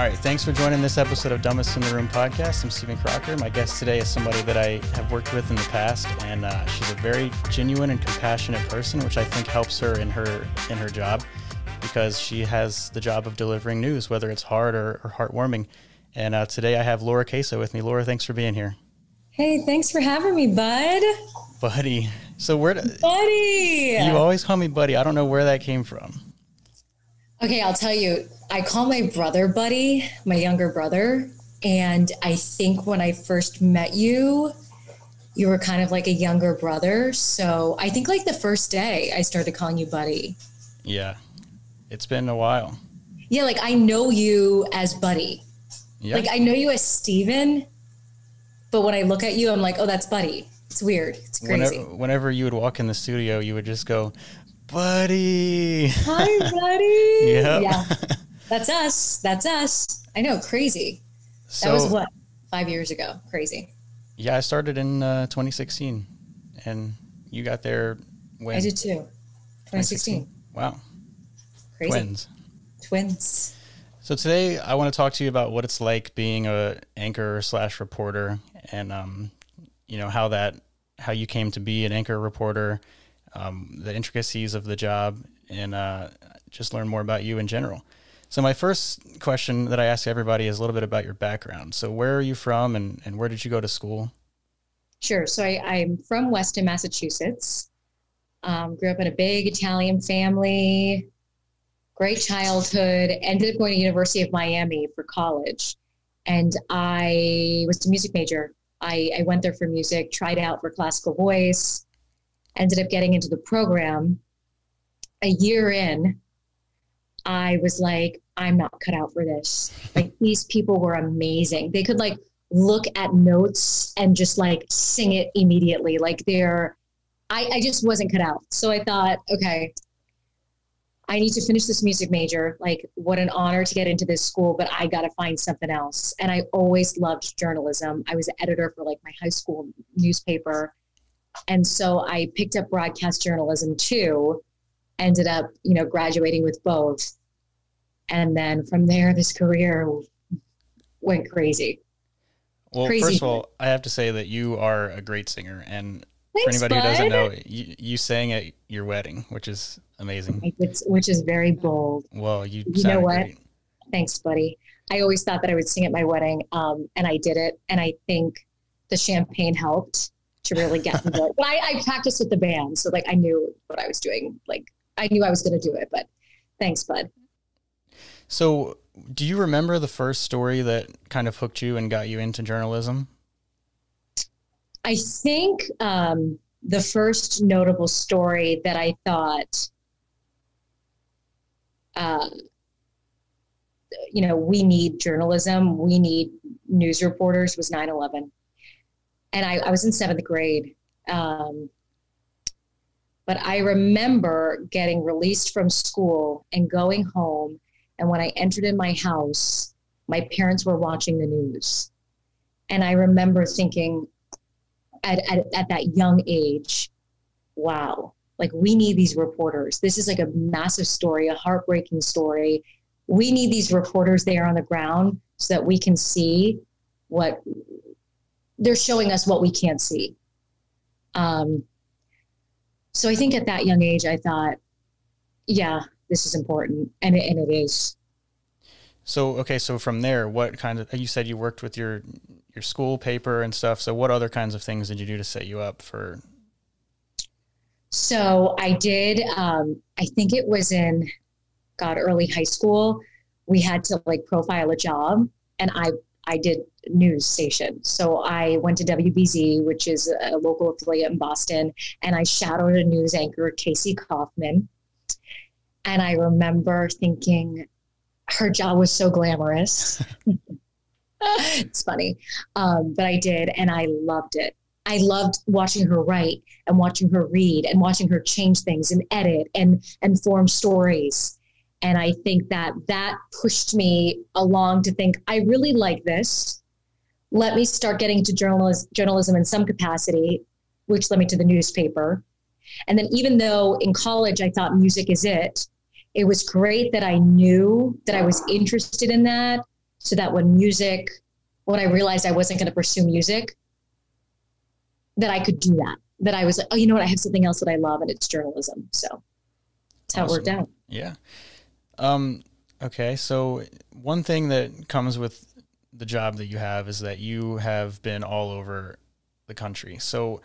All right, thanks for joining this episode of Dumbest in the Room podcast. I'm Stephen Crocker. My guest today is somebody that I have worked with in the past, and she's a very genuine and compassionate person, which I think helps her in her job, because she has the job of delivering news, whether it's hard or heartwarming. And today I have Laura Caso with me. Laura, thanks for being here. Hey, thanks for having me, bud. Buddy. So Buddy! You always call me buddy. I don't know where that came from. Okay, I'll tell you. I call my brother Buddy, my younger brother. And I think when I first met you, you were kind of like a younger brother. So I think like the first day I started calling you Buddy. Yeah, it's been a while. Yeah, like I know you as Buddy. Yeah. Like I know you as Steven, but when I look at you, I'm like, oh, that's Buddy. It's weird. It's crazy. Whenever you would walk in the studio, you would just go, Buddy. Hi, Buddy. Yep. Yeah. That's us. That's us. I know. Crazy. So, that was what? 5 years ago. Crazy. Yeah, I started in 2016, and you got there when? I did too. 2016. Wow. Crazy. Twins. So today I want to talk to you about what it's like being a anchor / reporter, and you know how you came to be an anchor reporter, the intricacies of the job, and just learn more about you in general. So my first question that I ask everybody is a little bit about your background. So where are you from, and where did you go to school? Sure. So I'm from Weston, Massachusetts. Grew up in a big Italian family, great childhood, ended up going to University of Miami for college. And I was a music major. I went there for music, tried out for classical voice, ended up getting into the program. A year in, I was like, I'm not cut out for this. Like, these people were amazing. They could like look at notes and just like sing it immediately. Like I just wasn't cut out. So I thought, okay, I need to finish this music major. Like, what an honor to get into this school, but I got to find something else. And I always loved journalism. I was an editor for like my high school newspaper. And so I picked up broadcast journalism too. Ended up, graduating with both. And then from there, this career went crazy. Well, crazy. First of all, I have to say that you are a great singer. And thanks, for anybody bud. who doesn't know, you sang at your wedding, which is amazing. Which is very bold. Well, you know what? Great. Thanks, buddy. I always thought that I would sing at my wedding, and I did it. And I think the champagne helped to really get me there. But I practiced with the band, so like I knew what I was doing. Like, I knew I was going to do it, but thanks, bud. So do you remember the first story that kind of hooked you and got you into journalism? I think the first notable story that I thought, we need journalism, we need news reporters was 9/11. And I was in 7th grade. But I remember getting released from school and going home. And when I entered in my house, my parents were watching the news. And I remember thinking at that young age, wow, like we need these reporters. This is like a massive story, a heartbreaking story. We need these reporters there on the ground so that we can see what they're showing us, what we can't see. So I think at that young age, I thought, yeah, this is important. And it is. So, okay. So from there, what kind of, you said you worked with your school paper and stuff. So what other kinds of things did you do to set you up for? So I did, I think it was in early high school. We had to like profile a job, and I did news station. So I went to WBZ, which is a local affiliate in Boston, and I shadowed a news anchor, Casey Kaufman. And I remember thinking her job was so glamorous. It's funny. But I did, and I loved it. I loved watching her write and watching her read and watching her change things and edit and form stories. And I think that pushed me along to think, I really like this. Let me start getting into journalism in some capacity, which led me to the newspaper. And then even though in college I thought music is it was great that I knew that I was interested in that, so that when I realized I wasn't going to pursue music, that I could do that. That I was like, oh, you know what? I have something else that I love, and it's journalism. So that's how it worked out. Yeah. Okay. So one thing that comes with the job that you have is that you have been all over the country. So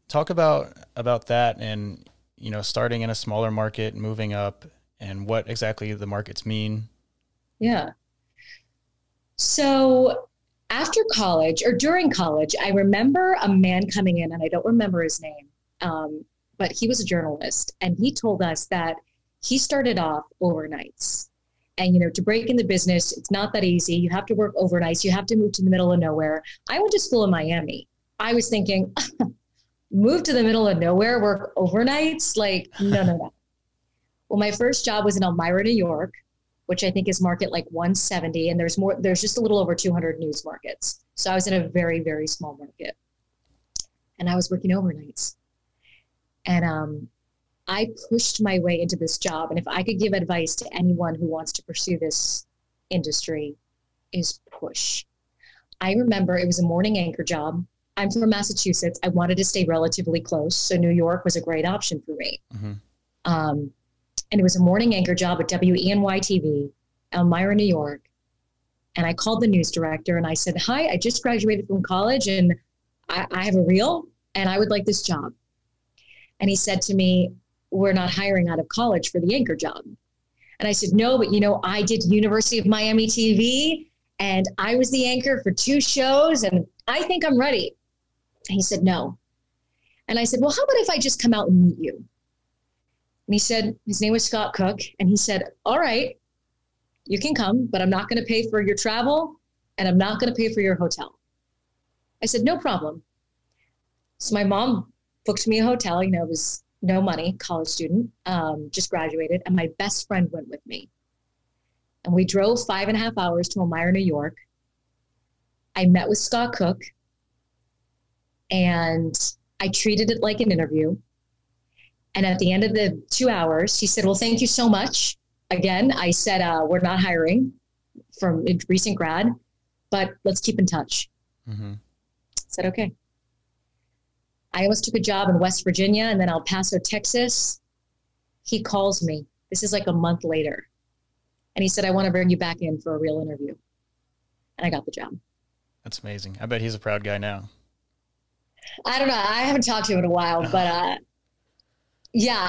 talk about that and, you know, starting in a smaller market, moving up, and what exactly the markets mean. Yeah. So after college or during college, I remember a man coming in, and I don't remember his name, but he was a journalist, and he told us that he started off overnights. And, you know, to break in the business, it's not that easy. You have to work overnights. You have to move to the middle of nowhere. I went to school in Miami. I was thinking, move to the middle of nowhere, work overnights? Like, no. Well, my first job was in Elmira, New York, which I think is market like 170. And there's just a little over 200 news markets. So I was in a very, very small market. And I was working overnights. And I pushed my way into this job. And if I could give advice to anyone who wants to pursue this industry, is push. I remember it was a morning anchor job. I'm from Massachusetts. I wanted to stay relatively close. So New York was a great option for me. Mm-hmm. And it was a morning anchor job at WKYC TV, Elmira, New York. And I called the news director and I said, hi, I just graduated from college and I have a reel and I would like this job. And he said to me, we're not hiring out of college for the anchor job. And I said, no, but you know, I did University of Miami TV and I was the anchor for 2 shows and I think I'm ready. And he said, no. And I said, well, how about if I just come out and meet you? And he said, his name was Scott Cook. And he said, all right, you can come, but I'm not going to pay for your travel and I'm not going to pay for your hotel. I said, no problem. So my mom booked me a hotel. You know, it was no money, college student, just graduated. And my best friend went with me. And we drove 5.5 hours to Elmira, New York. I met with Scott Cook and I treated it like an interview. And at the end of the 2 hours, he said, well, thank you so much. Again, I said, we're not hiring from a recent grad, but let's keep in touch. Mm-hmm. I said, okay. I almost took a job in West Virginia and then El Paso, Texas. He calls me. This is like a month later. And he said, I want to bring you back in for a real interview. And I got the job. That's amazing. I bet he's a proud guy now. I don't know. I haven't talked to him in a while, but yeah,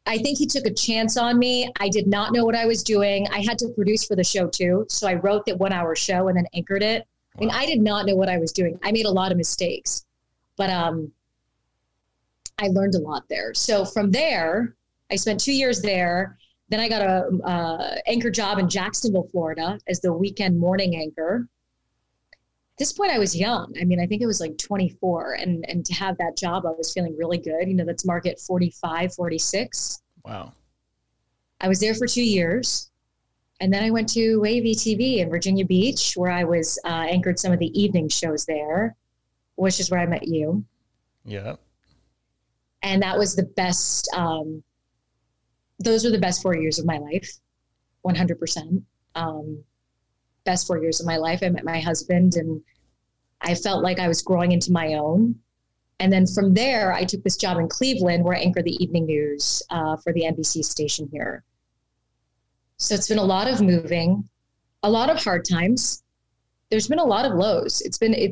I think he took a chance on me. I did not know what I was doing. I had to produce for the show too. So I wrote the 1-hour show and then anchored it. Wow. I mean, I did not know what I was doing. I made a lot of mistakes, but I learned a lot there. So from there, I spent 2 years there. Then I got a anchor job in Jacksonville, Florida as the weekend morning anchor. At this point I was young. I mean, I think it was like 24 and to have that job, I was feeling really good. You know, that's market 45, 46. Wow. I was there for 2 years. And then I went to WKYC in Virginia Beach, where I was anchored some of the evening shows there, which is where I met you. Yeah. And that was the best. Those were the best 4 years of my life, 100%. Best 4 years of my life. I met my husband and I felt like I was growing into my own. And then from there, I took this job in Cleveland where I anchored the evening news for the NBC station here. So it's been a lot of moving, a lot of hard times. There's been a lot of lows. It's been a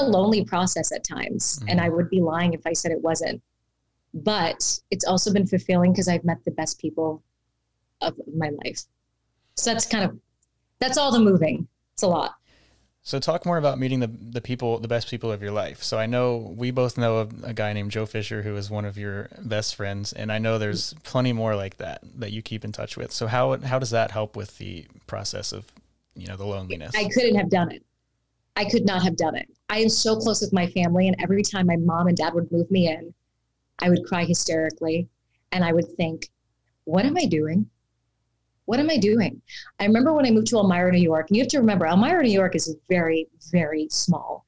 lonely process at times. Mm-hmm. And I would be lying if I said it wasn't. But it's also been fulfilling because I've met the best people of my life. So that's all the moving. It's a lot. So talk more about meeting the people, the best people of your life. So I know we both know of a guy named Joe Fisher, who is one of your best friends. And I know there's plenty more like that you keep in touch with. So how does that help with the process of, you know, the loneliness? I couldn't have done it. I could not have done it. I am so close with my family. And every time my mom and dad would move me in, I would cry hysterically. And I would think, what am I doing? What am I doing? I remember when I moved to Elmira, New York, and you have to remember, Elmira, New York is very, very small.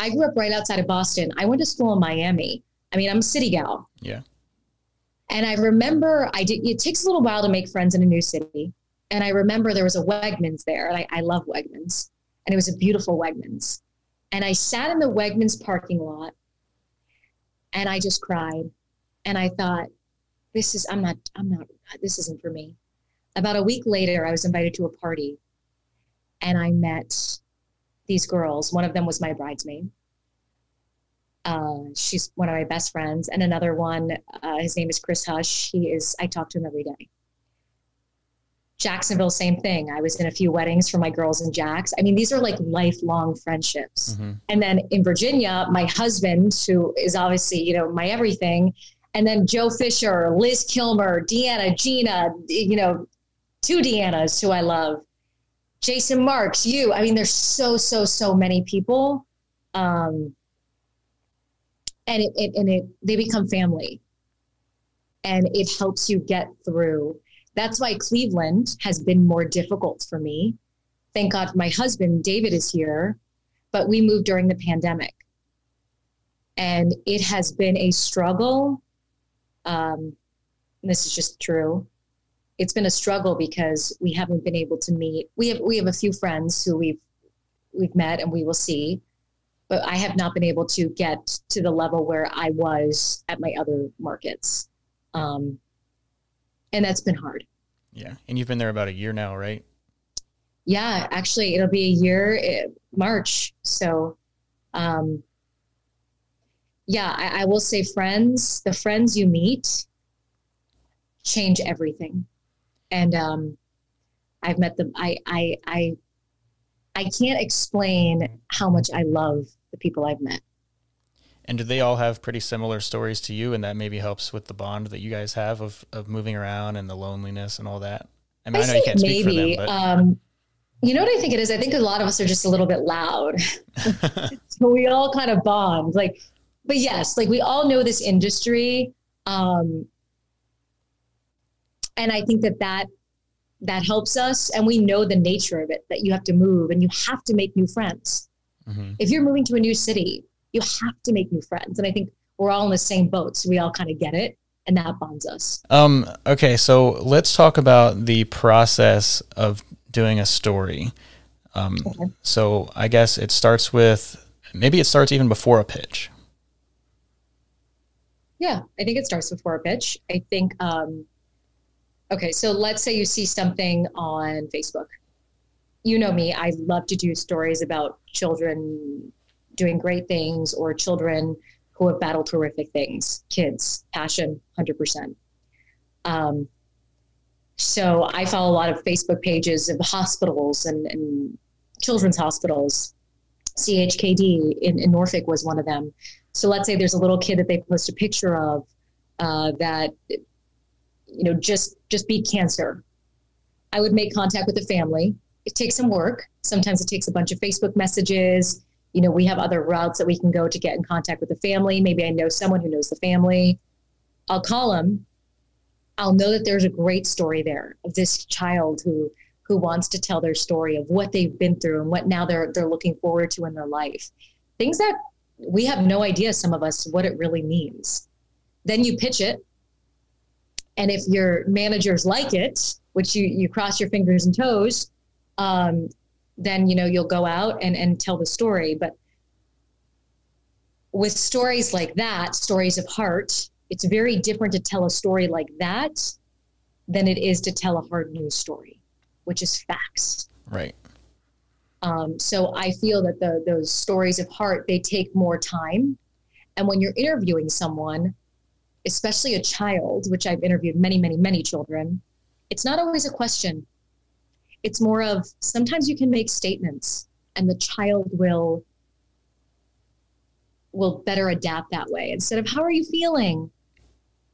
I grew up right outside of Boston. I went to school in Miami. I mean, I'm a city gal. Yeah. And I remember it takes a little while to make friends in a new city. And I remember there was a Wegmans there, and I love Wegmans, and it was a beautiful Wegmans. And I sat in the Wegmans parking lot and I just cried. And I thought, this isn't for me. About a week later, I was invited to a party and I met these girls. One of them was my bridesmaid. She's one of my best friends. And another one, his name is Chris Hush. I talk to him every day. Jacksonville, same thing. I was in a few weddings for my girls in Jax. I mean, these are like lifelong friendships. Mm-hmm. And then in Virginia, my husband, who is obviously, you know, my everything. And then Joe Fisher, Liz Kilmer, Deanna, Gina, you know, two Deannas who I love. Jason Marks, you. I mean, there's so many people. And they become family. And it helps you get through. That's why Cleveland has been more difficult for me. Thank God my husband, David, is here, but we moved during the pandemic. And it has been a struggle. This is just true. It's been a struggle because we haven't been able to meet. We have a few friends who we've met and we will see, but I have not been able to get to the level where I was at my other markets. And that's been hard. Yeah. And you've been there about a year now, right? Yeah, actually it'll be a year March. So, yeah, I will say the friends you meet change everything. And, I've met them. I can't explain how much I love the people I've met. And do they all have pretty similar stories to you, and that maybe helps with the bond that you guys have of moving around and the loneliness and all that? I mean, I know you can't speak for them, but you know what I think it is? I think a lot of us are just a little bit loud. So we all kind of bond. But yes, like we all know this industry. And I think that helps us. And we know the nature of it, that you have to move and you have to make new friends. Mm-hmm. If you're moving to a new city, you have to make new friends. And I think we're all in the same boat. So we all kind of get it. And that bonds us. Okay. So let's talk about the process of doing a story. Okay. So I guess it starts even before a pitch. Yeah, I think it starts before a pitch. I think, okay. So let's say you see something on Facebook. You know me, I love to do stories about children doing great things or children who have battled horrific things. Kids, passion, 100%. So I follow a lot of Facebook pages of hospitals and children's hospitals. CHKD in Norfolk was one of them. So let's say there's a little kid that they post a picture of that, you know, just beat cancer. I would make contact with the family. It takes some work. Sometimes it takes a bunch of Facebook messages. You know, we have other routes that we can go to get in contact with the family. Maybe I know someone who knows the family. I'll call them. I'll know that there's a great story there of this child who wants to tell their story of what they've been through and what now they're looking forward to in their life. Things that we have no idea, some of us, what it really means. Then you pitch it. And if your managers like it, which you cross your fingers and toes, then, you know, you'll go out and tell the story. But with stories like that, stories of heart, it's very different to tell a story like that than it is to tell a hard news story, which is facts. Right. So I feel that those stories of heart, they take more time. And when you're interviewing someone, especially a child, which I've interviewed many, many, many children, it's not always a question. It's more of sometimes you can make statements and the child will better adapt that way. Instead of, how are you feeling?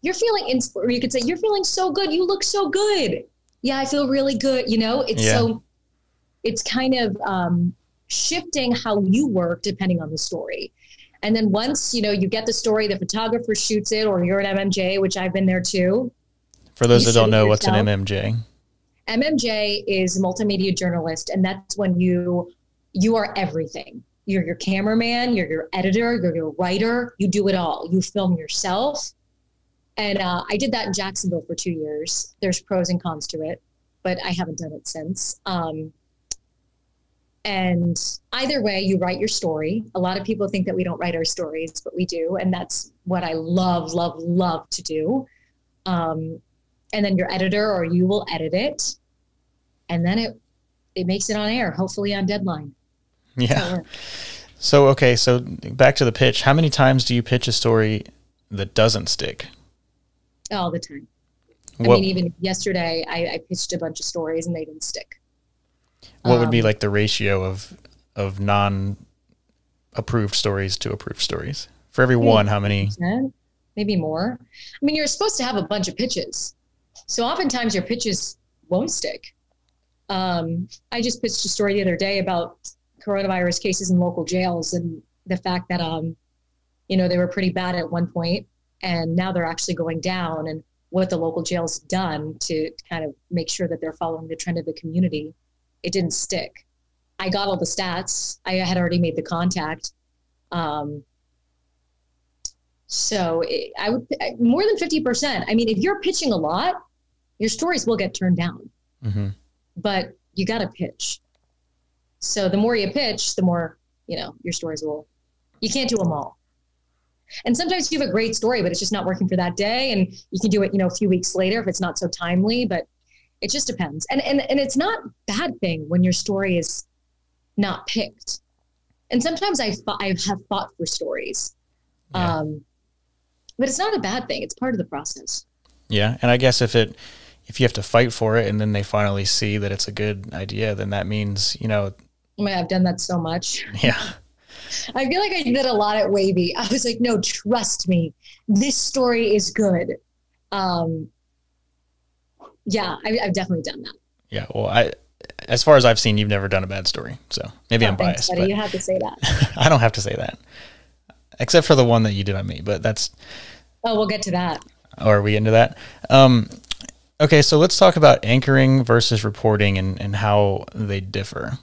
You're feeling, or you could say, you're feeling so good. You look so good. Yeah, I feel really good. You know, it's kind of shifting how you work depending on the story. And then once, you know, you get the story, the photographer shoots it, or you're at MMJ, which I've been there too. For those that don't know, what's an MMJ? MMJ is a multimedia journalist, and that's when you are everything. You're your cameraman, you're your editor, you're your writer, you do it all. You film yourself. And I did that in Jacksonville for 2 years. There's pros and cons to it. but I haven't done it since. And either way, you write your story. A lot of people think that we don't write our stories, but we do. And that's what I love, love, love to do. And then your editor or you will edit it. And then it makes it on air, hopefully on deadline. Yeah. So, okay. So back to the pitch. How many times do you pitch a story that doesn't stick? All the time. I mean, even yesterday, I pitched a bunch of stories and they didn't stick. What would be like the ratio of non-approved stories to approved stories? For every one, how many? Maybe more. I mean, you're supposed to have a bunch of pitches. So oftentimes your pitches won't stick. I just pitched a story the other day about coronavirus cases in local jails and the fact that, they were pretty bad at one point and now they're actually going down, and what the local jail's done to kind of make sure that they're following the trend of the community. It didn't stick. I got all the stats. I had already made the contact. So I would more than 50%. I mean, if you're pitching a lot, your stories will get turned down, but you got to pitch. So the more you pitch, the more, your stories you can't do them all. And sometimes you have a great story, but it's just not working for that day. And you can do it, a few weeks later if it's not so timely, but it just depends. And it's not a bad thing when your story is not picked. And sometimes I have fought for stories. Yeah. But it's not a bad thing. It's part of the process. Yeah. And I guess if you have to fight for it and then they finally see that it's a good idea, then that means, I've done that so much. Yeah. I feel like I did a lot at Wavy. I was like, no, trust me. This story is good. Yeah, I've definitely done that. Yeah. Well, as far as I've seen, you've never done a bad story. So maybe I'm biased. Buddy, you have to say that. I don't have to say that. Except for the one that you did on me, but that's... Oh, we'll get to that. Oh, are we into that? Okay, so let's talk about anchoring versus reporting and how they differ.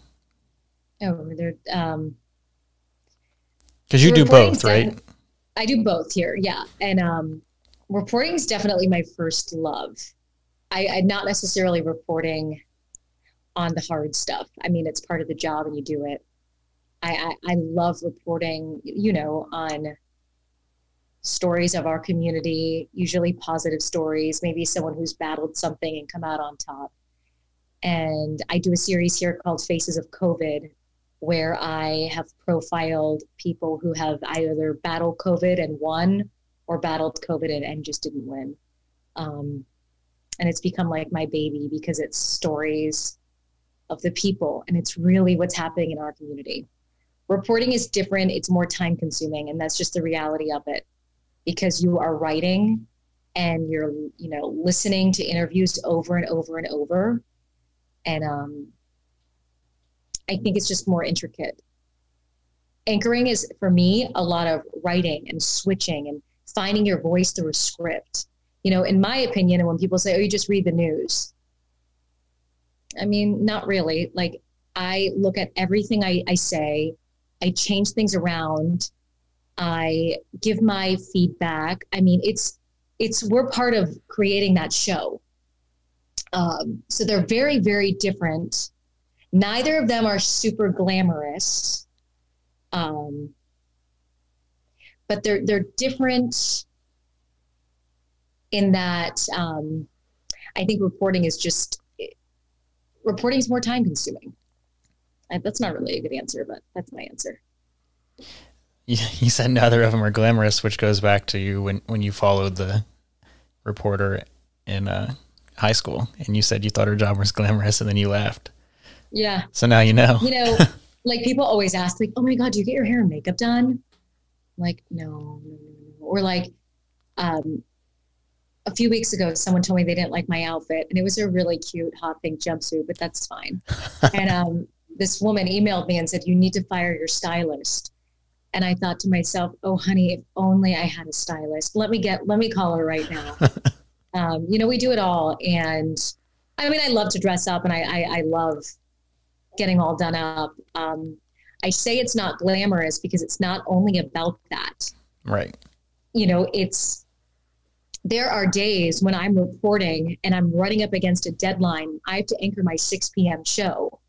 Oh, they're... Because you do both, right? I do both here, yeah. And reporting is definitely my first love. I'm not necessarily reporting on the hard stuff. I mean, it's part of the job and you do it. I love reporting, on stories of our community, usually positive stories, maybe someone who's battled something and come out on top. And I do a series here called Faces of COVID, where I have profiled people who have either battled COVID and won or battled COVID and just didn't win. And it's become like my baby because it's stories of the people and it's really what's happening in our community. Reporting is different. It's more time consuming, and that's just the reality of it because you are writing and you're, listening to interviews over and over and over. And I think it's just more intricate. Anchoring is, for me, a lot of writing and switching and finding your voice through a script. In my opinion, and when people say, oh, you just read the news. I mean, not really. Like, I look at everything I say. I change things around. I give my feedback. I mean, we're part of creating that show. So they're very, very different. Neither of them are super glamorous. But they're different in that I think reporting is more time consuming. That's not really a good answer, but that's my answer. You said neither of them are glamorous, which goes back to you when you followed the reporter in high school and you said you thought her job was glamorous and then you laughed. Yeah. So now you know. Like people always ask, like, oh my God, do you get your hair and makeup done? I'm like, no. Or like a few weeks ago, someone told me they didn't like my outfit and it was a really cute hot pink jumpsuit, but that's fine. And this woman emailed me and said, you need to fire your stylist. And I thought to myself, oh, honey, if only I had a stylist. Let me call her right now. We do it all. And I mean, I love to dress up and I love getting all done up. I say it's not glamorous because it's not only about that. Right. It's there are days when I'm reporting and I'm running up against a deadline. I have to anchor my 6 p.m. show.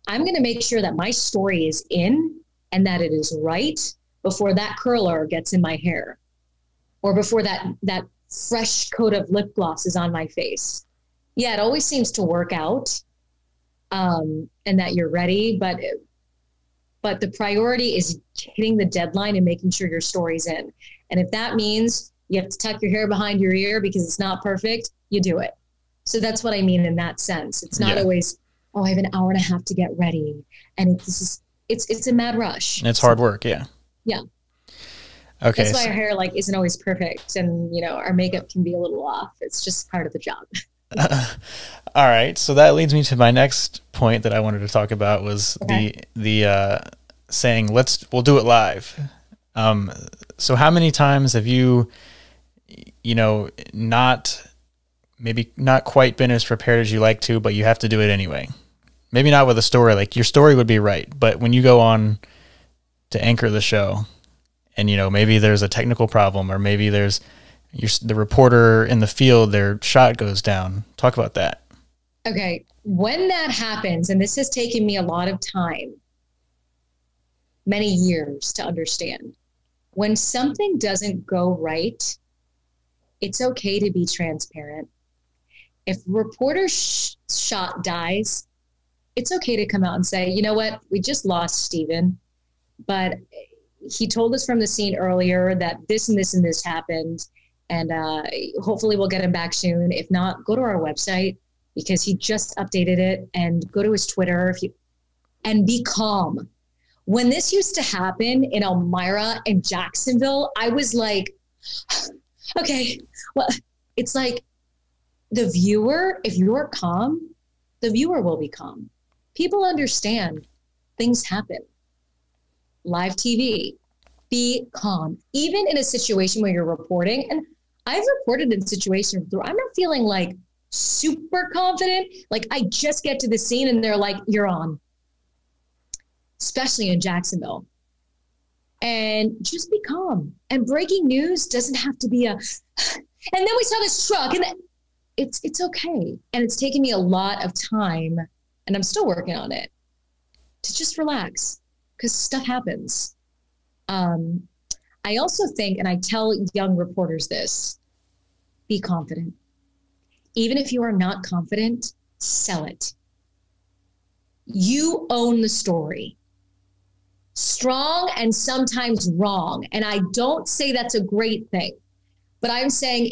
I'm going to make sure that my story is in and that it is right before that curler gets in my hair or before that fresh coat of lip gloss is on my face. Yeah, it always seems to work out, and that you're ready, but the priority is hitting the deadline and making sure your story's in. And if that means you have to tuck your hair behind your ear because it's not perfect, you do it. So that's what I mean in that sense. It's not always, oh, I have an hour and a half to get ready. And it's a mad rush. It's hard work. Yeah. Yeah. Okay. That's why our hair isn't always perfect. And, our makeup can be a little off. It's just part of the job. All right. So that leads me to my next point that I wanted to talk about was the saying, we'll do it live. So how many times have you not quite been as prepared as you like to, but you have to do it anyway? Maybe not with a story, like your story would be right, but when you go on to anchor the show and, maybe there's a technical problem or maybe there's the reporter in the field, their shot goes down. Talk about that. Okay. When that happens, and this has taken me a lot of time, many years to understand, when something doesn't go right, it's okay to be transparent. If a reporter's shot dies, it's okay to come out and say, you know what, we just lost Steven, but he told us from the scene earlier that this and this and this happened. And hopefully we'll get him back soon. If not, go to our website because he just updated it, and go to his Twitter and be calm. When this used to happen in Elmira and Jacksonville, I was like, okay, well, it's like the viewer, if you're calm, the viewer will be calm. People understand things happen. Live TV, be calm. Even in a situation where you're reporting, and I've reported in situations where I'm not feeling like super confident. Like I just get to the scene and they're like, you're on. Especially in Jacksonville. And just be calm. And breaking news doesn't have to be and then we saw this truck and it's okay. And it's taken me a lot of time, and I'm still working on it, to just relax because stuff happens. I also think, and I tell young reporters this, be confident. Even if you are not confident, sell it. You own the story. Strong and sometimes wrong. And I don't say that's a great thing. But I'm saying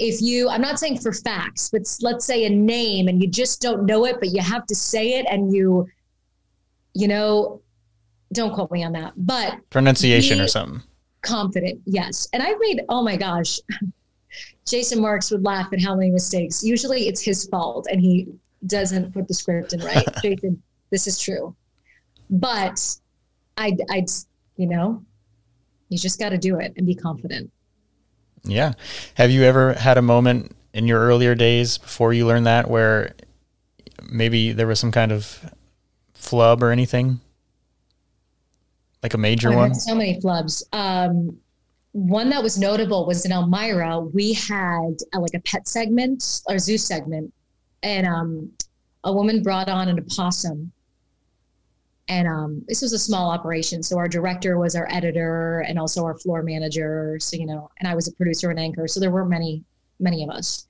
I'm not saying for facts, but let's say a name and you just don't know it, but you have to say it and don't quote me on that. But pronunciation or something. Confident, yes. And I've made, oh my gosh, Jason Marks would laugh at how many mistakes. Usually it's his fault and he doesn't put the script in right. Jason, this is true. But I'd you just got to do it and be confident. Yeah. Have you ever had a moment in your earlier days before you learned that where maybe there was some kind of flub or anything? Like a major one? So many flubs. One that was notable was in Elmira. We had a pet segment or zoo segment, and a woman brought on an opossum. And this was a small operation. So our director was our editor and also our floor manager. So, and I was a producer and anchor. So there weren't many of us.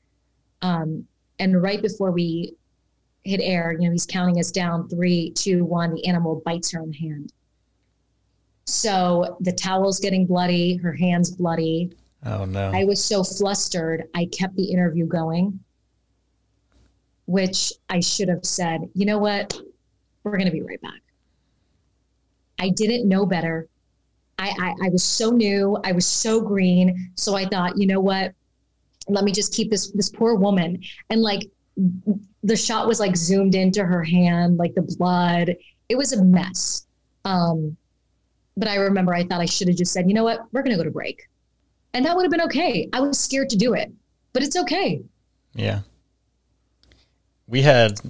And right before we hit air, he's counting us down, 3, 2, 1, the animal bites her in the hand. So the towel's getting bloody, her hand's bloody. Oh no. I was so flustered. I kept the interview going, which I should have said, you know what? We're going to be right back. I didn't know better. I was so new. I was so green. So I thought, you know what? Let me just keep this poor woman. And the shot was zoomed into her hand, the blood. It was a mess. But I remember I thought I should have just said, you know what? We're going to go to break. And that would have been okay. I was scared to do it, but it's okay. Yeah. We had,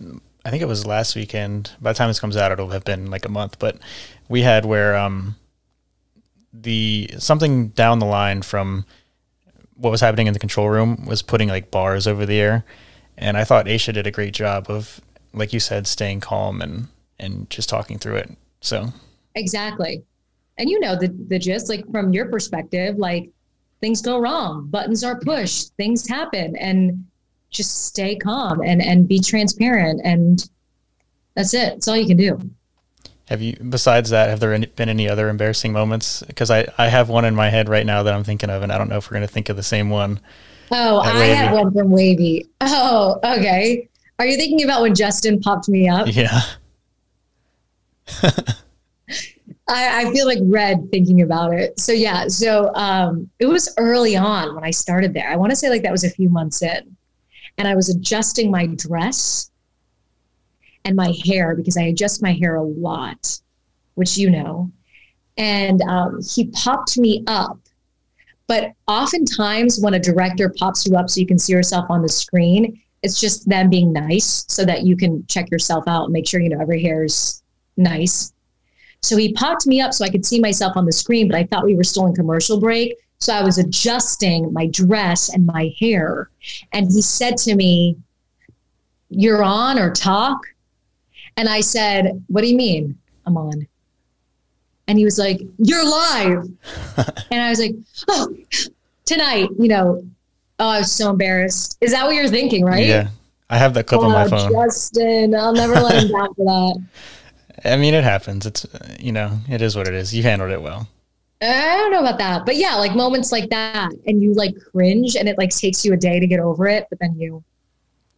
I think it was last weekend. By the time this comes out, it'll have been a month, but we had where something down the line from what was happening in the control room was putting like bars over the air. And I thought Aisha did a great job of, like you said, staying calm and just talking through it. So exactly. And you know, the gist, like from your perspective, like things go wrong, buttons are pushed, things happen, and just stay calm and be transparent. And that's it. That's all you can do. Have you, besides that, have there been any other embarrassing moments? Because I have one in my head right now that I'm thinking of, and I don't know if we're going to think of the same one. Oh, I had one from Wavy. Oh, okay. Are you thinking about when Justin popped me up? Yeah. I feel like red thinking about it. So yeah, it was early on when I started there. I want to say like that was a few months in, and I was adjusting my dress and my hair because I adjust my hair a lot, which you know. And he popped me up. But oftentimes when a director pops you up so you can see yourself on the screen, it's just them being nice so that you can check yourself out and make sure, you know, every hair is nice. So he popped me up so I could see myself on the screen, but I thought we were still in commercial break. So I was adjusting my dress and my hair. And he said to me, "You're on, or talk?" And I said, "What do you mean I'm on?" And he was like, "You're live." And I was like, "Oh, tonight, you know." Oh, I was so embarrassed. Is that what you're thinking, right? Yeah. I have that clip on my phone. Justin, I'll never let him down for that. I mean, it happens. It's, you know, it is what it is. You handled it well. I don't know about that. But yeah, like moments like that, and you like cringe, and it like takes you a day to get over it, but then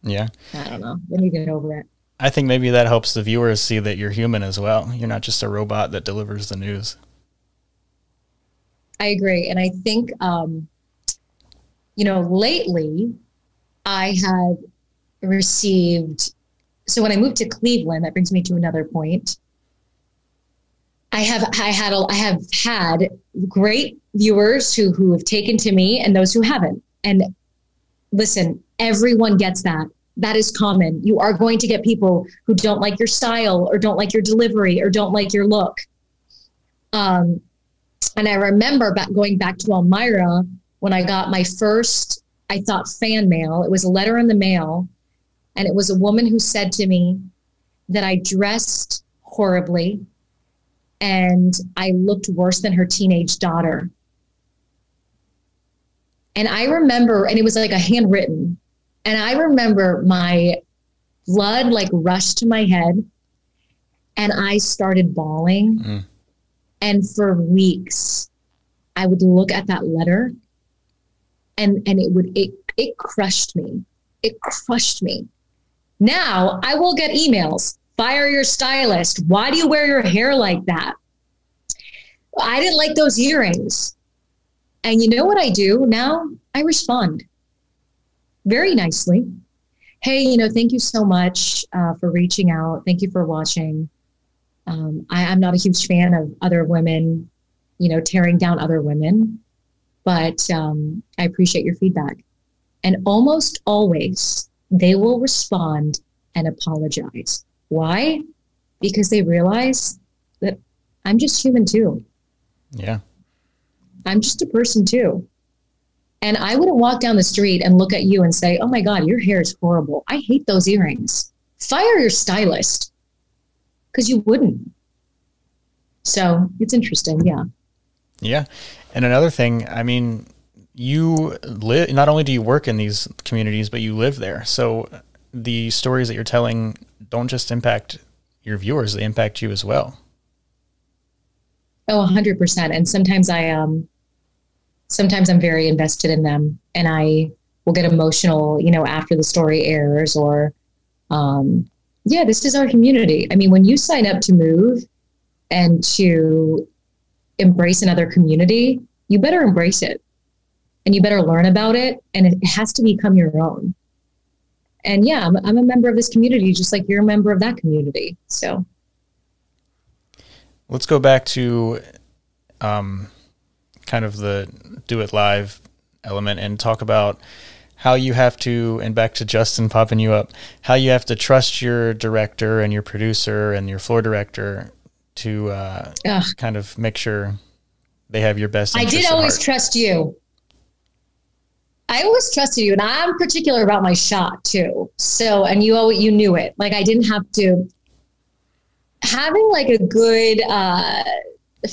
yeah, I don't know, then you get over it. I think maybe that helps the viewers see that you're human as well. You're not just a robot that delivers the news. I agree. And I think, you know, lately I have received, so when I moved to Cleveland, that brings me to another point. I have had great viewers who have taken to me and those who haven't. And listen, everyone gets that. That is common. You are going to get people who don't like your style or don't like your delivery or don't like your look. And I remember going back to Elmira when I got my first, I thought, fan mail. It was a letter in the mail. And it was a woman who said to me that I dressed horribly and I looked worse than her teenage daughter. And I remember, and it was like a handwritten, and I remember my blood like rushed to my head and I started bawling. Mm. And for weeks, I would look at that letter and it crushed me. It crushed me. Now I will get emails. Fire your stylist. Why do you wear your hair like that? I didn't like those earrings. And you know what I do now? I respond very nicely. Hey, you know, thank you so much for reaching out. Thank you for watching. I'm not a huge fan of other women, you know, tearing down other women, but I appreciate your feedback. And almost always they will respond and apologize. Why? Because they realize that I'm just human too. Yeah. I'm just a person too. And I wouldn't walk down the street and look at you and say, "Oh my God, your hair is horrible. I hate those earrings." Fire your stylist. Because you wouldn't. So it's interesting. Yeah. Yeah. And another thing, I mean, you live, not only do you work in these communities, but you live there. So the stories that you're telling don't just impact your viewers, they impact you as well. Oh, 100%. And sometimes sometimes I'm very invested in them and I will get emotional, you know, after the story airs or, yeah, this is our community. I mean, when you sign up to move and to embrace another community, you better embrace it and you better learn about it. And it has to become your own. And yeah, I'm a member of this community, just like you're a member of that community. So let's go back to kind of the do it live element and talk about how you have to, and back to Justin popping you up, how you have to trust your director and your producer and your floor director to kind of make sure they have your best interest I did always trust you. I always trusted you, and I'm particular about my shot too. So, and you knew it. Like I didn't have to. Having like a good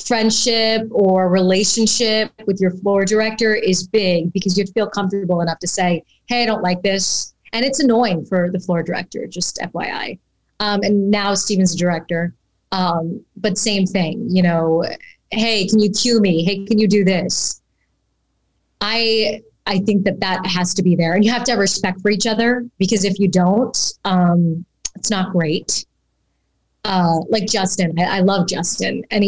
friendship or relationship with your floor director is big because you'd feel comfortable enough to say, "Hey, I don't like this," and it's annoying for the floor director. Just FYI. And now Steven's a director, but same thing. You know, hey, can you cue me? Hey, can you do this? I think that has to be there, and you have to have respect for each other, because if you don't, it's not great. Like Justin, I love Justin, and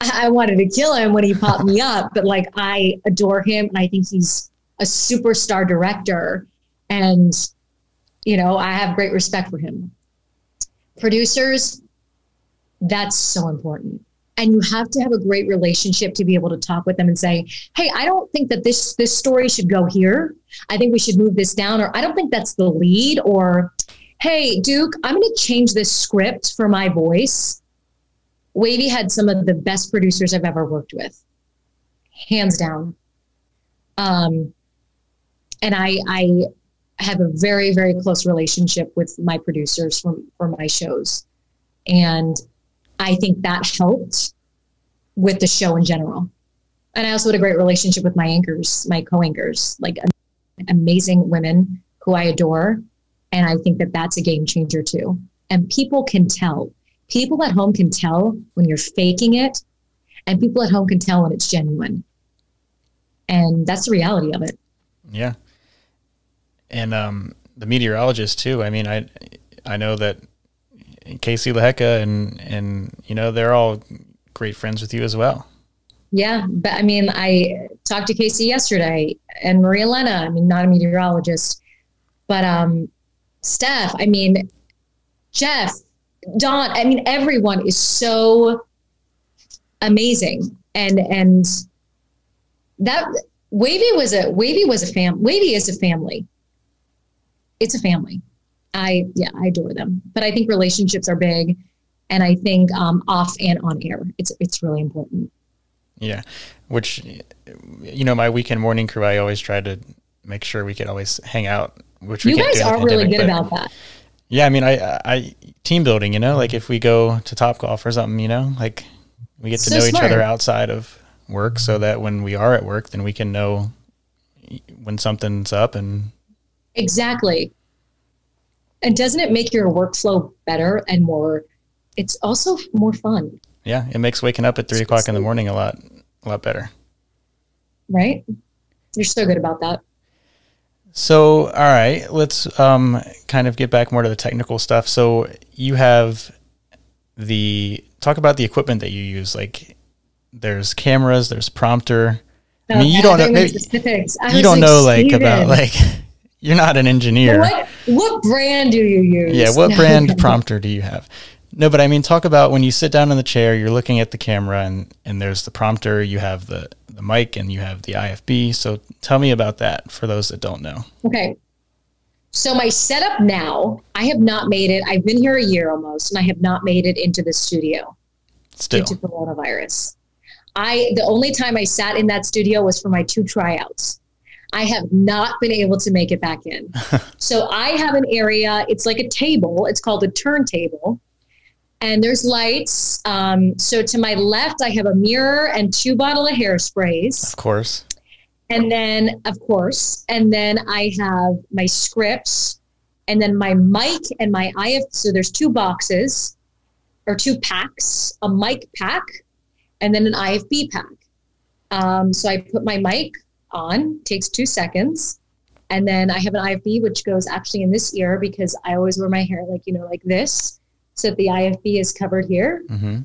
I wanted to kill him when he popped me up, but like I adore him, and I think he's a superstar director, and you know I have great respect for him. Producers, that's so important. And you have to have a great relationship to be able to talk with them and say, hey, I don't think that this story should go here. I think we should move this down, or I don't think that's the lead, or hey, Duke, I'm going to change this script for my voice. Wavy had some of the best producers I've ever worked with, hands down. And I have a very, very close relationship with my producers for my shows. And I think that helped with the show in general. And I also had a great relationship with my anchors, my co-anchors, like amazing women who I adore. And I think that that's a game changer too. And people can tell. People at home can tell when you're faking it, and people at home can tell when it's genuine. And that's the reality of it. Yeah. And the meteorologist too. I mean, I know that Casey LaHecka and you know, they're all great friends with you as well. Yeah. But I mean, I talked to Casey yesterday, and Maria Lena, I mean, not a meteorologist, but Steph, I mean, Jeff, Don, I mean, everyone is so amazing. And that Wavy is a family. It's a family. I adore them, but I think relationships are big, and I think off and on air, it's really important. Yeah, which, you know, my weekend morning crew, I always try to make sure we could always hang out, which we you can't guys do are really good about that. Yeah, I mean, I team building, you know, like if we go to Topgolf or something, you know, like we get to know each other outside of work, so that when we are at work, then we can know when something's up. And exactly. And doesn't it make your workflow better and more, it's also more fun. Yeah. It makes waking up at 3 o'clock in the morning a lot better. Right? You're so good about that. So, all right, let's kind of get back more to the technical stuff. So you have talk about the equipment that you use. Like there's cameras, there's prompter. I mean, you don't know, maybe, you don't know like about like, you're not an engineer. What brand do you use? Yeah, what brand prompter do you have? No, but I mean, talk about when you sit down in the chair, you're looking at the camera, and there's the prompter, you have the mic, and you have the IFB. So tell me about that for those that don't know. Okay. So my setup now, I have not made it. I've been here a year almost, and I have not made it into the studio. Still. Due to coronavirus. The only time I sat in that studio was for my 2 tryouts. I have not been able to make it back in. So I have an area, it's like a table. It's called a turntable. And there's lights. So to my left, I have a mirror and 2 bottles of hairsprays. Of course. And then I have my scripts, and then my mic and my IF. So there's 2 boxes or 2 packs, a mic pack, and then an IFB pack. So I put my mic on, takes 2 seconds. And then I have an IFB, which goes actually in this ear, because I always wear my hair like, you know, like this. So that the IFB is covered here. Mm-hmm.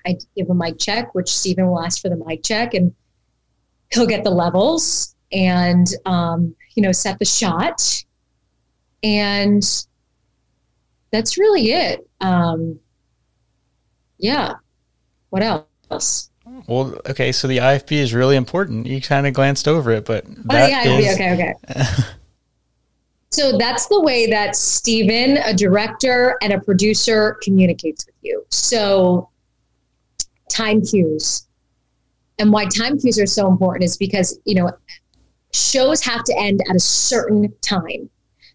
I give a mic check, which Steven will ask for the mic check, and he'll get the levels and, set the shot. And that's really it. Yeah. What else? Well, okay. So the IFB is really important. You kind of glanced over it, but okay. So that's the way that Steven, a director and a producer, communicates with you. So time cues. And why time cues are so important is because, shows have to end at a certain time.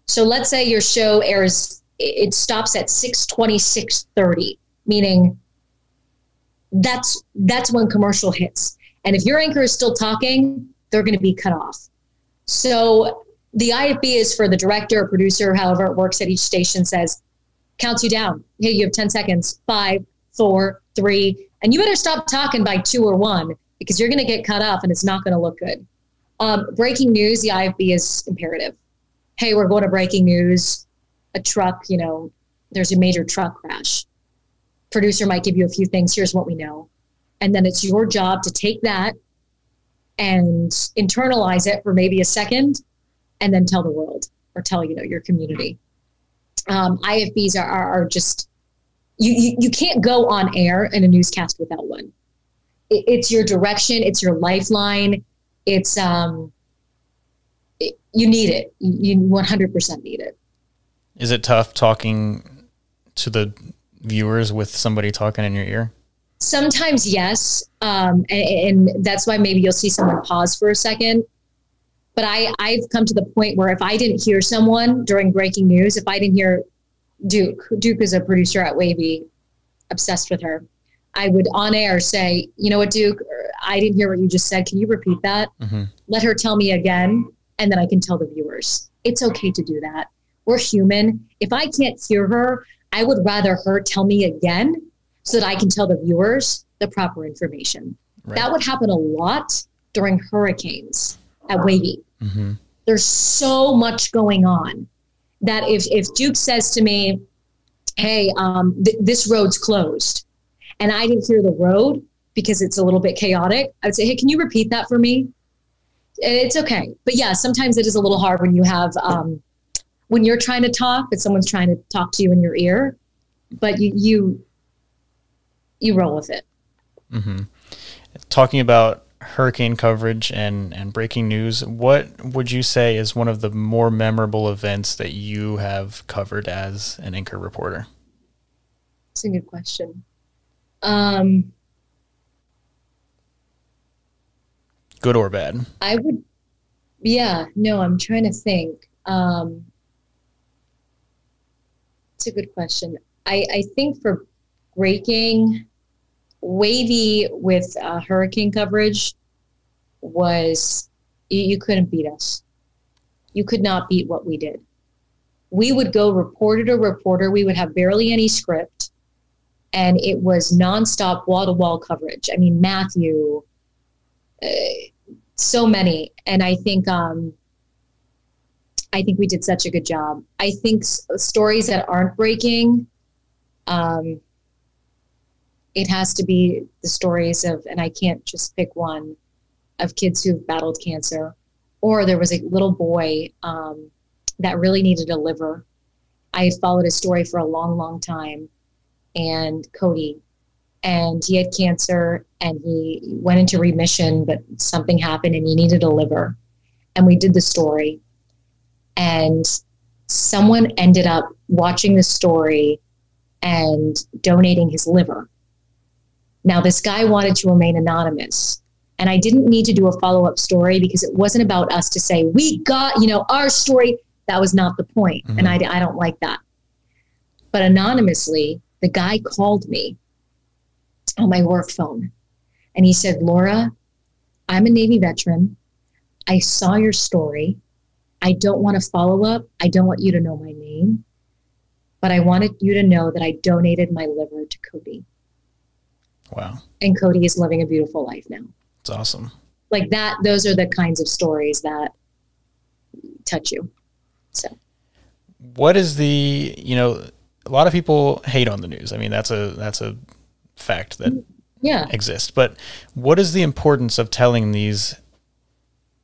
So let's say your show airs, it stops at 6:20, 6:30, meaning that's when commercial hits. And if your anchor is still talking, they're going to be cut off. So the IFB is for the director or producer, however it works at each station, says, counts you down. Hey, you have 10 seconds, 5, 4, 3, and you better stop talking by 2 or 1 because you're going to get cut off and it's not going to look good. Breaking news, the IFB is imperative. Hey, we're going to breaking news. A truck, there's a major truck crash. Producer might give you a few things. Here's what we know. And then it's your job to take that and internalize it for maybe a second and then tell the world or tell, your community. IFBs are just, you can't go on air in a newscast without one. It's your direction. It's your lifeline. It's, you need it. You 100% need it. Is it tough talking to the viewers with somebody talking in your ear? Sometimes, yes. And that's why maybe you'll see someone pause for a second. But I've come to the point where if I didn't hear someone during breaking news, if I didn't hear Duke is a producer at Wavy, obsessed with her, I would on air say, you know what, Duke, I didn't hear what you just said. Can you repeat that? Mm-hmm. Let her tell me again, and then I can tell the viewers. It's okay to do that. We're human. If I can't hear her, I would rather her tell me again so that I can tell the viewers the proper information. Right. That would happen a lot during hurricanes at Wavy. Mm-hmm. There's so much going on that if Duke says to me, hey, this road's closed, and I didn't hear the road because it's a little bit chaotic, I would say, hey, can you repeat that for me? It's okay. But yeah, sometimes it is a little hard when you have, when you're trying to talk, but someone's trying to talk to you in your ear, but you roll with it. Mm-hmm. Talking about hurricane coverage and breaking news, what would you say is one of the more memorable events that you have covered as an anchor reporter? That's a good question. Good or bad? I'm trying to think. It's a good question. I think for breaking, Wavy with hurricane coverage was, you couldn't beat us. You could not beat what we did. We would go reporter to reporter. We would have barely any script, and it was nonstop wall-to-wall coverage. I mean, Matthew, so many. And I think we did such a good job. I think stories that aren't breaking, it has to be the stories of, and I can't just pick one, of kids who've battled cancer. Or there was a little boy that really needed a liver. I had followed his story for a long, long time. And Cody, and he had cancer and he went into remission, but something happened and he needed a liver. And we did the story. And someone ended up watching the story and donating his liver. Now, this guy wanted to remain anonymous, and I didn't need to do a follow-up story because it wasn't about us to say, we got, our story. That was not the point. Mm-hmm. And I don't like that. But anonymously, the guy called me on my work phone, and he said, Laura, I'm a Navy veteran. I saw your story. I don't want to follow up. I don't want you to know my name, but I wanted you to know that I donated my liver to Cody. Wow. And Cody is living a beautiful life now. It's awesome. Like that, those are the kinds of stories that touch you. So what is a lot of people hate on the news. I mean, that's a fact that exists, but what is the importance of telling these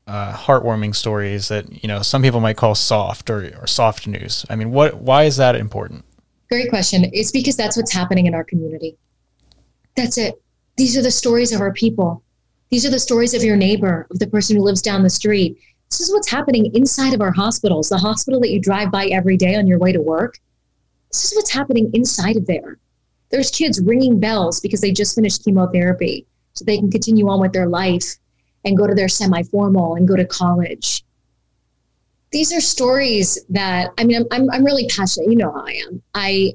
heartwarming stories that, some people might call soft or soft news? I mean, why is that important? Great question. It's because that's what's happening in our community. That's it. These are the stories of our people. These are the stories of your neighbor, of the person who lives down the street. This is what's happening inside of our hospitals, the hospital that you drive by every day on your way to work. This is what's happening inside of there. There's kids ringing bells because they just finished chemotherapy so they can continue on with their life. and go to their semi-formal and go to college. These are stories that, I mean, I'm really passionate. You know how I am. I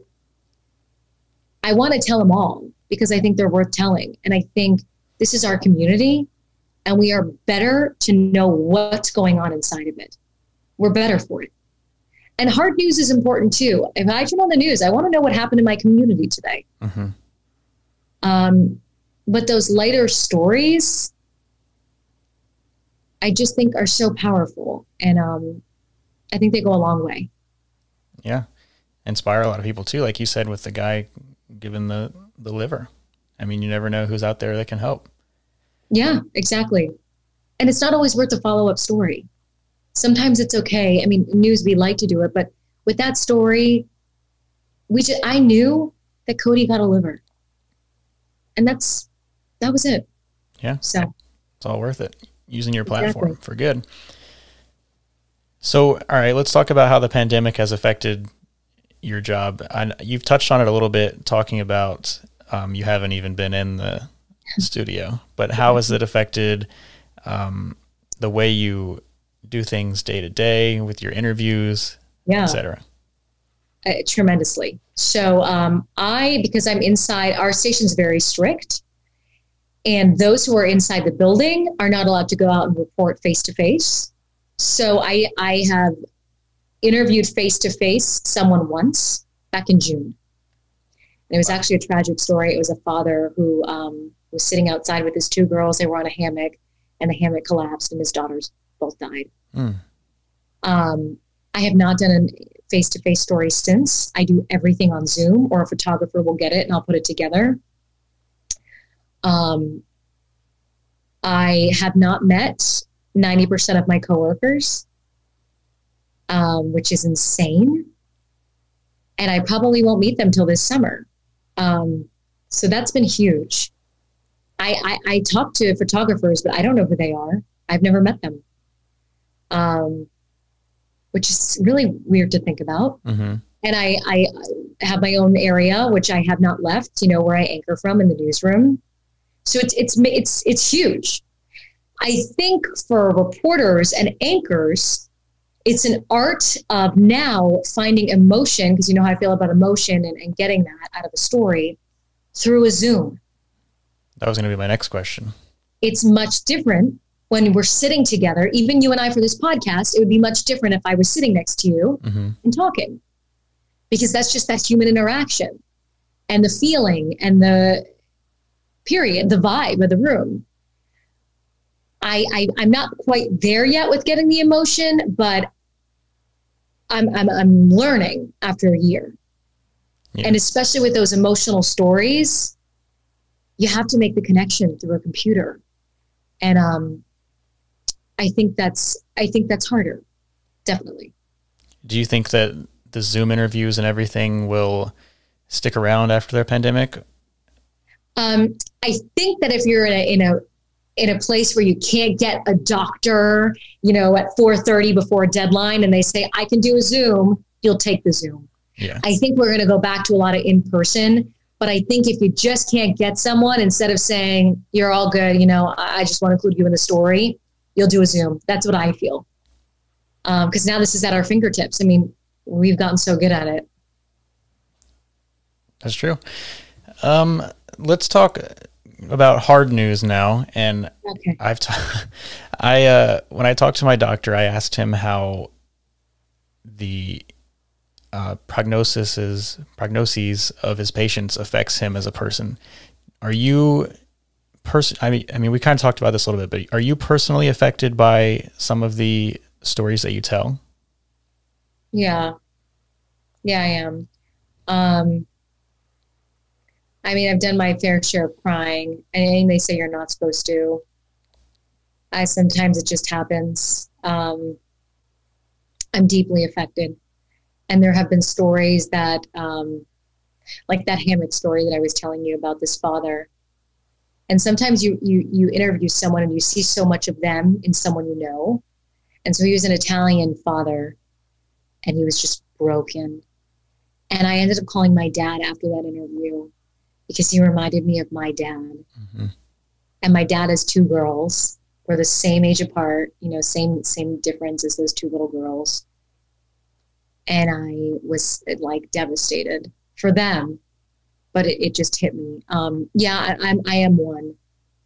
want to tell them all because I think they're worth telling. And I think this is our community and we are better to know what's going on inside of it. We're better for it. And hard news is important too. If I turn on the news, I want to know what happened in my community today. But those lighter stories, I just think are so powerful. And I think they go a long way. Yeah. Inspire a lot of people too. Like you said, with the guy given the liver. I mean, you never know who's out there that can help. Yeah, exactly. And it's not always worth a follow-up story. Sometimes it's okay. I mean, news, we like to do it, but with that story, I knew that Cody got a liver. And that was it. Yeah. So it's all worth it. Using your platform for good. So, all right, let's talk about how the pandemic has affected your job. You've touched on it a little bit, talking about you haven't even been in the studio, but how has it affected the way you do things day to day with your interviews, et cetera? Tremendously. So because I'm inside, our station's very strict. And those who are inside the building are not allowed to go out and report face-to-face. So I have interviewed face-to-face someone once back in June. And it was actually a tragic story. It was a father who was sitting outside with his two girls. They were on a hammock, and the hammock collapsed, and his daughters both died. I have not done a face-to-face story since. I do everything on Zoom, or a photographer will get it, and I'll put it together. I have not met 90% of my coworkers, which is insane. And I probably won't meet them till this summer. So that's been huge. I talk to photographers, but I don't know who they are. I've never met them, which is really weird to think about. And I have my own area, which I have not left, where I anchor from in the newsroom. So it's huge. I think for reporters and anchors, it's an art of now finding emotion, because you know how I feel about emotion and getting that out of a story through a Zoom. That was going to be my next question. It's much different when we're sitting together. Even you and I for this podcast, it would be much different if I was sitting next to you and talking, because that's just that human interaction and the feeling and the vibe of the room. I'm not quite there yet with getting the emotion, but I'm learning after a year. And especially with those emotional stories, you have to make the connection through a computer. And I think that's harder. Definitely. Do you think that the Zoom interviews and everything will stick around after the pandemic? I think that if you're in a place where you can't get a doctor, at 4:30 before a deadline, and they say, I can do a Zoom, you'll take the Zoom. Yeah. I think we're going to go back to a lot of in-person, but I think if you just can't get someone, instead of saying, you're all good, I just want to include you in the story, you'll do a Zoom. That's what I feel. Because now this is at our fingertips. I mean, we've gotten so good at it. That's true. Let's talk about hard news now. And okay. when I talked to my doctor, I asked him how the prognoses of his patients affects him as a person. Are you I mean, we kind of talked about this a little bit, but are you personally affected by some of the stories that you tell? Yeah, I am. I mean, I've done my fair share of crying, and they say you're not supposed to. Sometimes it just happens. I'm deeply affected. And there have been stories that, like that hammock story that I was telling you about, this father. And sometimes you interview someone and you see so much of them in someone you know. And so he was an Italian father, and he was just broken. And I ended up calling my dad after that interview, because he reminded me of my dad. And my dad has two girls, We're the same age apart, same difference as those two little girls. And I was like devastated for them, but it just hit me. I am one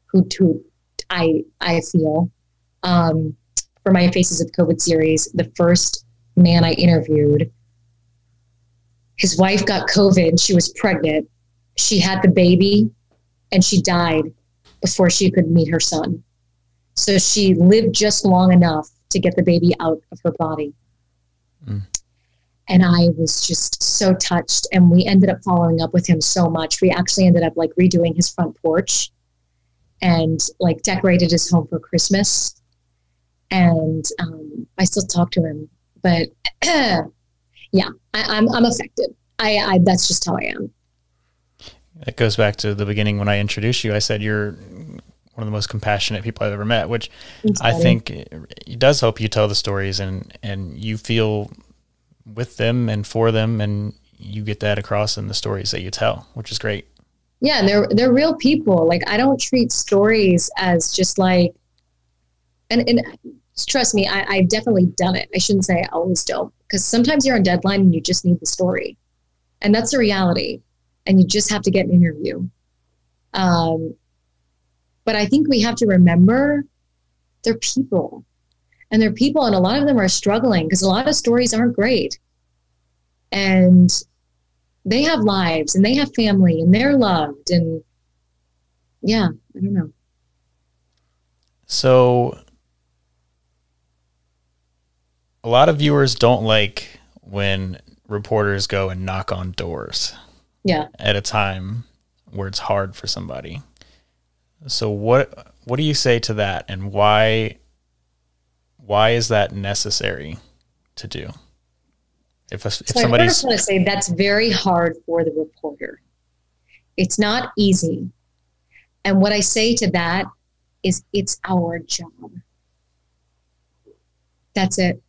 who I feel, for my Faces of COVID series, the first man I interviewed, his wife got COVID. She was pregnant. She had the baby and she died before she could meet her son. So she lived just long enough to get the baby out of her body. Mm. And I was just so touched. And we ended up following up with him so much. We actually ended up like redoing his front porch and like decorated his home for Christmas. And I still talk to him, but yeah, I'm affected. I that's just how I am. That goes back to the beginning when I introduced you. I said you're one of the most compassionate people I've ever met, which I think it does help you tell the stories and you feel with them and for them, and you get that across in the stories that you tell, which is great. Yeah, and they're real people. Like, I don't treat stories as just like, and trust me, I've definitely done it. I shouldn't say I always don't, because sometimes you're on deadline and you just need the story. And that's the reality. And you just have to get an interview. But I think we have to remember they're people. And they're people, and a lot of them are struggling because a lot of stories aren't great. And they have lives, and they have family, and they're loved. And yeah, I don't know. So a lot of viewers don't like when reporters go and knock on doors. Yeah. At a time where it's hard for somebody. So what do you say to that, and why is that necessary to do? If somebody's, I first want to say that's very hard for the reporter. It's not easy. And what I say to that is it's our job. That's it.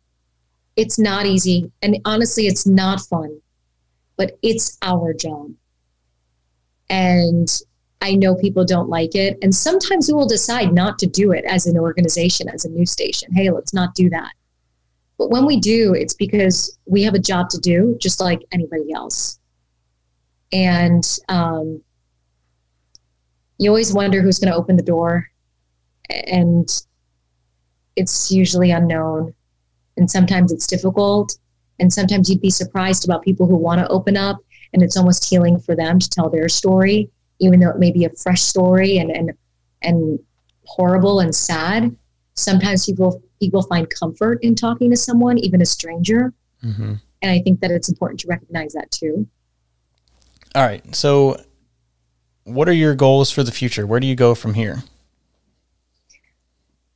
It's not easy. And honestly, it's not fun, but it's our job. And I know people don't like it. And sometimes we will decide not to do it as an organization, as a news station. Hey, let's not do that. But when we do, it's because we have a job to do, just like anybody else. And you always wonder who's going to open the door. And it's usually unknown. And sometimes it's difficult. And sometimes you'd be surprised about people who want to open up. And it's almost healing for them to tell their story, even though it may be a fresh story and horrible and sad. Sometimes people find comfort in talking to someone, even a stranger. Mm-hmm. And I think that it's important to recognize that too. All right. So what are your goals for the future? Where do you go from here?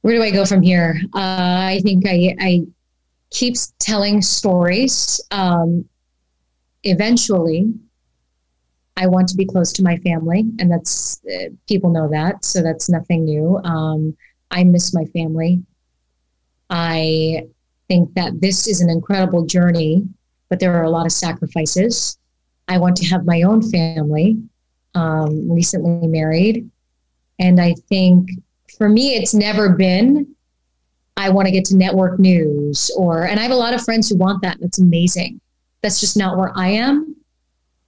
Where do I go from here? I think I keep telling stories. Eventually, I want to be close to my family, and that's people know that, so that's nothing new. I miss my family. I think that this is an incredible journey, but there are a lot of sacrifices. I want to have my own family, recently married, and I think for me, it's never been, I want to get to network news, and I have a lot of friends who want that. That's amazing. That's just not where I am.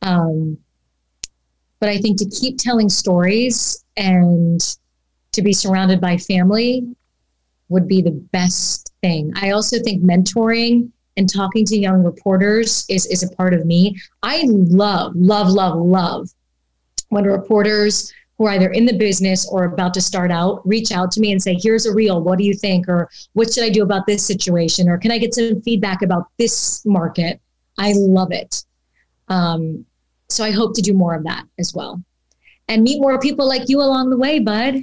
But I think to keep telling stories and to be surrounded by family would be the best thing. I also think mentoring and talking to young reporters is a part of me. I love when reporters who are either in the business or about to start out reach out to me and say, here's a reel, what do you think? Or what should I do about this situation? Or can I get some feedback about this market? I love it. So I hope to do more of that as well and meet more people like you along the way, bud.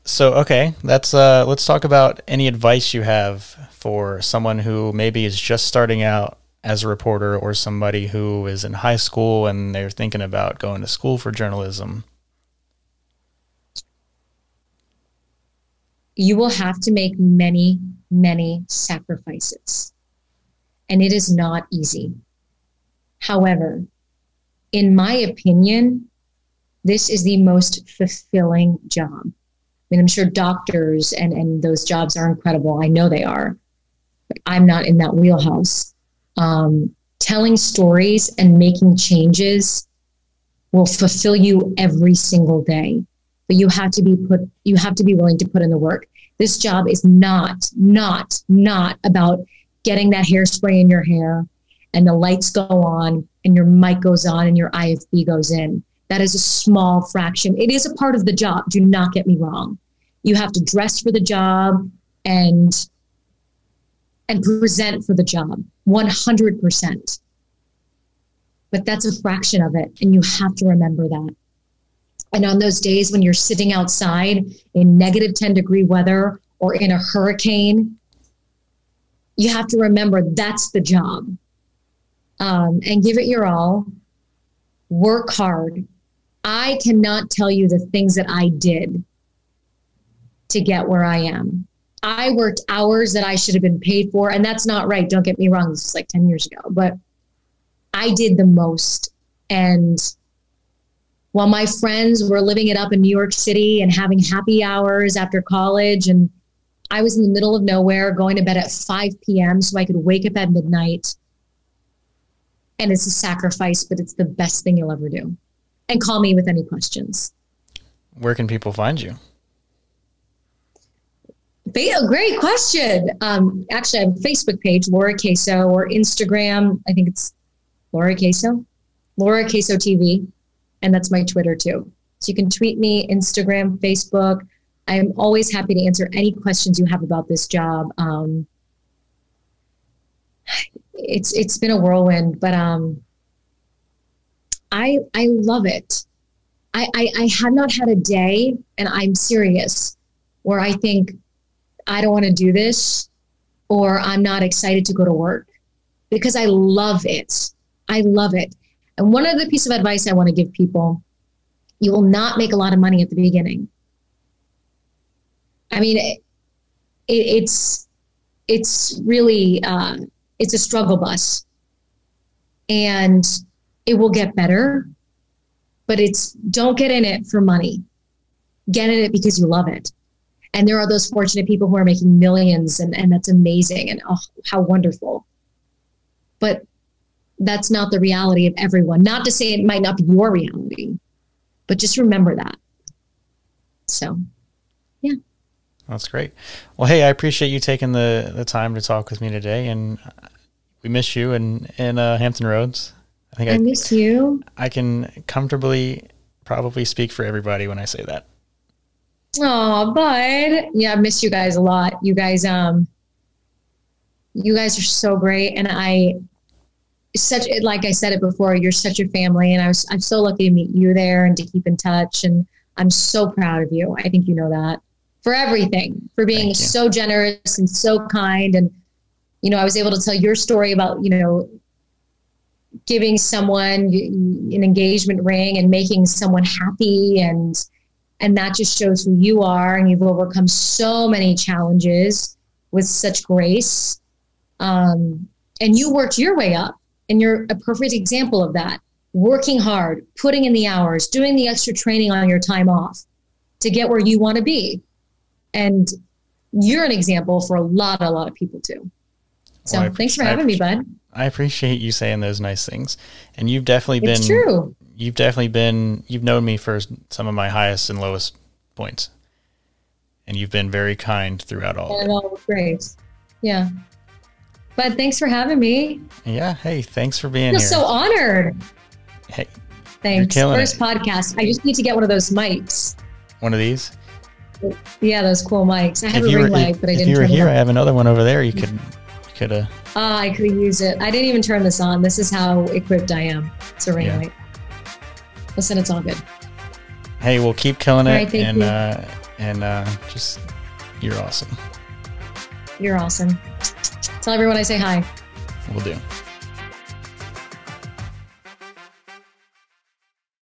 So, okay, let's talk about any advice you have for someone who maybe is just starting out as a reporter, or somebody who is in high school and they're thinking about going to school for journalism. You will have to make many, many sacrifices, and it is not easy. However, in my opinion, this is the most fulfilling job. mean, I'm sure doctors and those jobs are incredible. I know they are, but I'm not in that wheelhouse. Telling stories and making changes will fulfill you every single day, but you have to be willing to put in the work. This job is not about getting that hairspray in your hair and the lights go on and your mic goes on and your IFB goes in. That is a small fraction. It is a part of the job. Do not get me wrong. You have to dress for the job and present for the job 100%. But that's a fraction of it. And you have to remember that. And on those days when you're sitting outside in negative 10-degree weather or in a hurricane, you have to remember that's the job. And give it your all. Work hard. I cannot tell you the things that I did to get where I am. I worked hours that I should have been paid for, and that's not right. Don't get me wrong. This is like 10 years ago, but I did the most. And while my friends were living it up in New York City and having happy hours after college, and I was in the middle of nowhere going to bed at 5 p.m. so I could wake up at midnight. And it's a sacrifice, but it's the best thing you'll ever do. And call me with any questions. Where can people find you? Great question. Actually, I have a Facebook page, Laura Caso, or Instagram. I think it's Laura Caso TV. And that's my Twitter too. So you can tweet me, Instagram, Facebook. I am always happy to answer any questions you have about this job. It's been a whirlwind, but I love it. I have not had a day, and I'm serious, where I think I don't want to do this or I'm not excited to go to work, because I love it. I love it. And one other piece of advice I want to give people: you will not make a lot of money at the beginning. I mean, it's really, it's a struggle bus, and it will get better, but don't get in it for money. Get in it because you love it. And there are those fortunate people who are making millions, and that's amazing. And oh, how wonderful. But that's not the reality of everyone. Not to say it might not be your reality, but just remember that. So, yeah. That's great. Well, hey, I appreciate you taking the time to talk with me today, and we miss you in Hampton Roads. I miss you. I can comfortably probably speak for everybody when I say that. Oh, bud. Yeah, I miss you guys a lot. You guys are so great. And like I said it before, you're such a family, and I'm so lucky to meet you there and to keep in touch. And I'm so proud of you. I think you know that, for everything, for being so generous and so kind. And, I was able to tell your story about, giving someone an engagement ring and making someone happy. And that just shows who you are. And you've overcome so many challenges with such grace. And you worked your way up, and you're a perfect example of that. Working hard, putting in the hours, doing the extra training on your time off to get where you want to be. And you're an example for a lot of people too. So thanks for having me, bud. I appreciate you saying those nice things. And you've definitely been, it's true. You've known me for some of my highest and lowest points. And you've been very kind throughout all of it. All great. Yeah. But thanks for having me. Yeah. Hey, thanks for being I here. feel so honored. Hey, thanks. First podcast. I just need to get one of those mics. One of these? Yeah, those cool mics. I have a ring mic, but I didn't turn it on. If you were here, I have another one over there. You could I could use it. I didn't even turn this on. This is how equipped I am. It's a ring light. Listen, it's all good. Hey, we'll keep killing it. Right, just, you're awesome. You're awesome. Tell everyone I say hi. Will do.